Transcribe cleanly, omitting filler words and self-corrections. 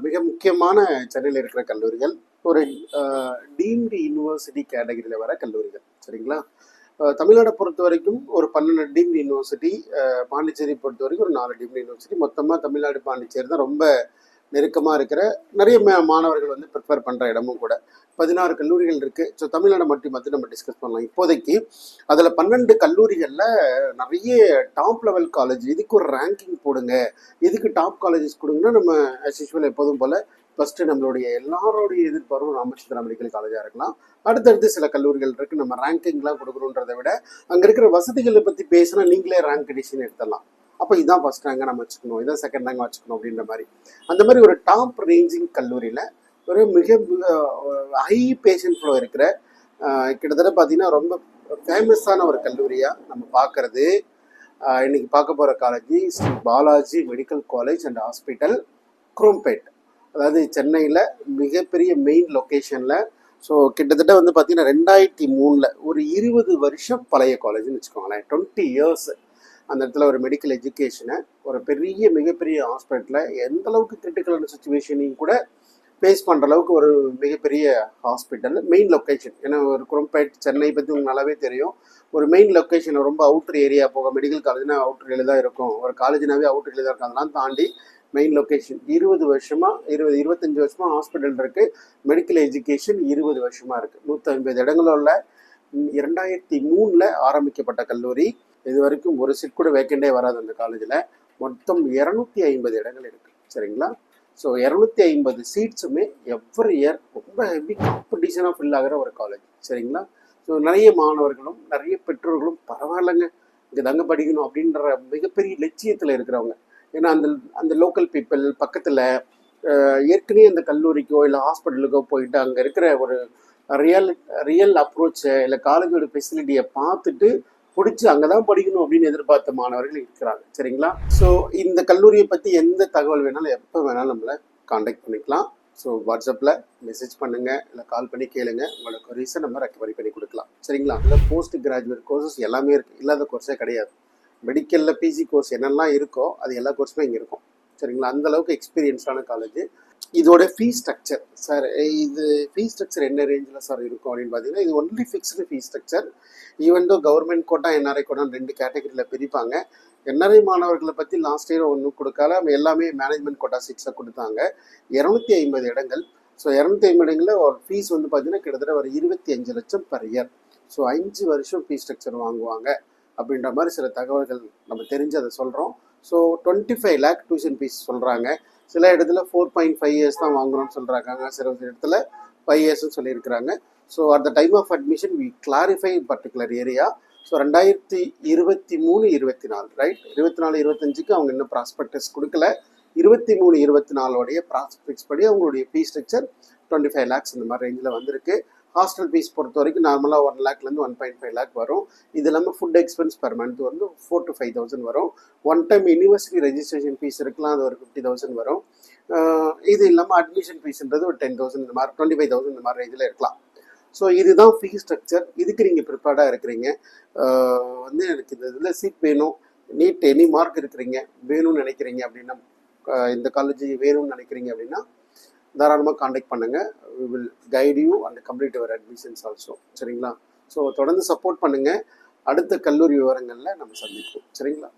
மிக முக்கியமான சென்னையில் இருக்கிற கல்லூரிகள் ஒரு டீம்டு யூனிவர்சிட்டி கேட்டகரியில் வர கல்லூரிகள். சரிங்களா? தமிழ்நாடை பொறுத்த வரைக்கும் ஒரு 12 டீம்டு யூனிவர்சிட்டி, பாண்டிச்சேரி பொறுத்த வரைக்கும் ஒரு 4 டீம்டு யூனிவர்சிட்டி. மொத்தமாக தமிழ்நாடு பாண்டிச்சேரி தான் ரொம்ப நெருக்கமாக இருக்கிற நிறைய மாணவர்கள் வந்து ப்ரிஃபர் பண்ணுற இடமும் கூட. 16 கல்லூரிகள் இருக்குது. ஸோ தமிழ்நாடை மட்டும் நம்ம டிஸ்கஸ் பண்ணலாம் இப்போதைக்கு. அதில் 12 கல்லூரிகளில் நிறைய டாப் லெவல் காலேஜ். இதுக்கு ஒரு ரேங்கிங் போடுங்க, இதுக்கு டாப் காலேஜஸ் கொடுங்கன்னா நம்ம ஆஸ் யூஷுவல் எப்போதும் போல் ஃபஸ்ட்டு நம்மளுடைய எல்லாரோடைய எதிர்பார்ப்பும் ராமச்சந்திரா மெடிக்கல் காலேஜாக இருக்கலாம். அடுத்தடுத்து சில கல்லூரிகள் இருக்குது. நம்ம ரேங்கிங்லாம் கொடுக்கணுன்றதை விட அங்கே இருக்கிற வசதிகளை பற்றி பேசினா நீங்களே ரேங்க் எடிஷன் எடுத்துடலாம். அப்போ இதான் ஃபஸ்ட் ரேங்காக நம்ம வச்சுக்கணும், இதான் செகண்ட் ரேங்காக வச்சுக்கணும் அப்படின்ற மாதிரி. அந்த மாதிரி ஒரு டாப் ரேஞ்சிங் கல்லூரியில் ஒரு மிக ஹை பேஷண்ட் ஃப்ளோ இருக்கிற கிட்டத்தட்ட பார்த்தீங்கன்னா ரொம்ப ஃபேமஸான ஒரு கல்லூரியாக நம்ம பார்க்குறது இன்னைக்கு பார்க்க போகிற college Sri Balaji medical college and hospital, Chromepet. அதாவது சென்னையில் மிகப்பெரிய மெயின் லொக்கேஷனில். ஸோ கிட்டத்தட்ட வந்து பார்த்தீங்கன்னா 2003 ஒரு 20 வருஷம் பழைய காலேஜ்னு வச்சுக்கோங்களேன். 20 இயர்ஸ் அந்த இடத்துல ஒரு மெடிக்கல் எஜுகேஷனை ஒரு மிகப்பெரிய ஹாஸ்பிட்டலில் எந்த அளவுக்கு கிரிட்டிக்கலான சுச்சுவேஷனையும் கூட ஃபேஸ் பண்ணுற அளவுக்கு ஒரு மிகப்பெரிய ஹாஸ்பிட்டல், மெயின் லொக்கேஷன். ஏன்னா ஒரு குரோம்பேட் சென்னை பற்றி உங்களுக்கு நல்லாவே தெரியும். ஒரு மெயின் லொக்கேஷன், ரொம்ப அவுட்ரு ஏரியா போக மெடிக்கல் காலேஜ்னா அவுட்ரியில் தான் இருக்கும், ஒரு காலேஜ்னாவே அவுட்ரியில் தான் இருக்கும். அதெல்லாம் தாண்டி மெயின் லொக்கேஷன் 25 வருஷமாக ஹாஸ்பிட்டல் இருக்குது. மெடிக்கல் எஜுகேஷன் 20 வருஷமாக இருக்குது. 150 இடங்களுள்ள 2003 ஆரம்பிக்கப்பட்ட கல்லூரி. இது வரைக்கும் ஒரு சீட் கூட வேக்கண்டே வராது அந்த காலேஜில். மொத்தம் 250 இடங்கள் இருக்குது. சரிங்களா? ஸோ 250 சீட்ஸுமே எவ்ரி இயர் ரொம்ப ஹெவி காம்படிஷனாக ஃபில் ஆகிற ஒரு காலேஜ். சரிங்களா? ஸோ நிறைய மாணவர்களும் நிறைய பெற்றோர்களும் பரவாயில்லைங்க இங்கே தாங்க படிக்கணும் அப்படின்ற மிகப்பெரிய லட்சியத்தில் இருக்கிறவங்க. ஏன்னா அந்த அந்த லோக்கல் பீப்புள் பக்கத்தில் ஏற்கனவே அந்த கல்லூரிக்கோ இல்லை ஹாஸ்பிட்டலுக்கோ போயிட்டு அங்கே இருக்கிற ஒரு ரியல் அப்ரோச்சை இல்லை காலேஜோட ஃபெசிலிட்டியை பார்த்துட்டு பிடிச்சி அங்கே தான் படிக்கணும் அப்படின்னு எதிர்பார்த்த மாணவர்கள் இருக்கிறாங்க. சரிங்களா? ஸோ இந்த கல்லூரியை பற்றி எந்த தகவல் வேணாலும் எப்போ வேணாலும் நம்மளை காண்டாக்ட் பண்ணிக்கலாம். ஸோ வாட்ஸ்அப்பில் மெசேஜ் பண்ணுங்கள், இல்லை கால் பண்ணி கேளுங்க. உங்களோட கொரீஸை நம்ம ரெக்கவரி பண்ணி கொடுக்கலாம். சரிங்களா? இல்லை போஸ்ட் கிராஜுவேட் கோர்சஸ் எல்லாமே இருக்குது, இல்லாத கோர்ஸே கிடையாது. மெடிக்கலில் பிஜி கோர்ஸ் என்னெல்லாம் இருக்கோ அது எல்லா கோர்ஸுமே இங்கே இருக்கும். சரிங்களா? அந்தளவுக்கு எக்ஸ்பீரியன்ஸான காலேஜ். இதோட ஃபீஸ் ஸ்ட்ரக்சர் சார், இது ஃபீஸ் ஸ்ட்ரக்சர் என்ன ரேஞ்சில் சார் இருக்கும் அப்படின்னு பார்த்தீங்கன்னா, இது only fixed fees structure. Even though government quota NRI quota 2 கேட்டகரியில் பிரிப்பாங்க. என்ஆர்ஐ மாணவர்களை பற்றி லாஸ்ட் இயர் ஒன்றும் கொடுக்கல, எல்லாமே மேனேஜ்மெண்ட் கோட்டா சீட்ஸை கொடுத்தாங்க. 250 இடங்கள். ஸோ 250 இடங்களில் ஒரு ஃபீஸ் வந்து பார்த்தீங்கன்னா கிட்டத்தட்ட ஒரு 25 லட்சம் பர் இயர். ஸோ 5 வருஷம் ஃபீஸ் ஸ்ட்ரக்சர் வாங்குவாங்க அப்படின்ற மாதிரி சில தகவல்கள் நம்ம தெரிஞ்சு அதை சொல்கிறோம். ஸோ 25 lakh டியூஷன் ஃபீஸ் சொல்கிறாங்க. சில இடத்துல 4.5 years தான் வாங்கணும்னு சொல்கிறாங்க, சில இடத்துல 5 yearsன்னு சொல்லியிருக்கிறாங்க. So at the time of admission we clarify particular area. So 2023-24 right, 24-25க்கு அவங்க இன்னும் ப்ராஸ்பெக்டஸ் கொடுக்கல. 23-24 ப்ராஸ்பெக்ட்ஸ் படி அவங்களுடைய ஃபீஸ் ஸ்ட்ரக்சர் 25 lakhs இந்த மாதிரி ரேஞ்சில் வந்திருக்கு. ஹாஸ்டல் ஃபீஸ் பொறுத்த வரைக்கும் நார்மலாக 1 lakhலேருந்து 1.5 lakh வரும். இது இல்லாமல் ஃபுட் எக்ஸ்பென்ஸ் பர் மந்த் வந்து 4,000 to 5,000 வரும். One time university registration fees இருக்கலாம், அது ஒரு 50,000 வரும். இது இல்லாமல் அட்மிஷன் ஃபீஸ்ன்றது ஒரு 10,000 இந்த மாதிரி 25,000 இந்த மாதிரி ரேஞ்சில் இருக்கலாம். ஸோ இதுதான் ஃபீஸ் ஸ்ட்ரக்சர். இதுக்கு நீங்கள் ப்ரிப்பேர்டாக இருக்கிறீங்க, வந்து எனக்கு இந்த இதில் சீட் வேணும், நீட் எனி மார்க் இருக்கிறீங்க, வேணும்னு நினைக்கிறீங்க அப்படின்னா, இந்த காலேஜ் வேணும்னு நினைக்கிறீங்க அப்படின்னா தாராளமாக காண்டாக்ட் பண்ணுங்கள். We will guide you and complete your admissions also. சரிங்களா? ஸோ தொடர்ந்து சப்போர்ட் பண்ணுங்கள். அடுத்த கல்லூரி விவரங்களில் நம்ம சந்திப்போம். சரிங்களா?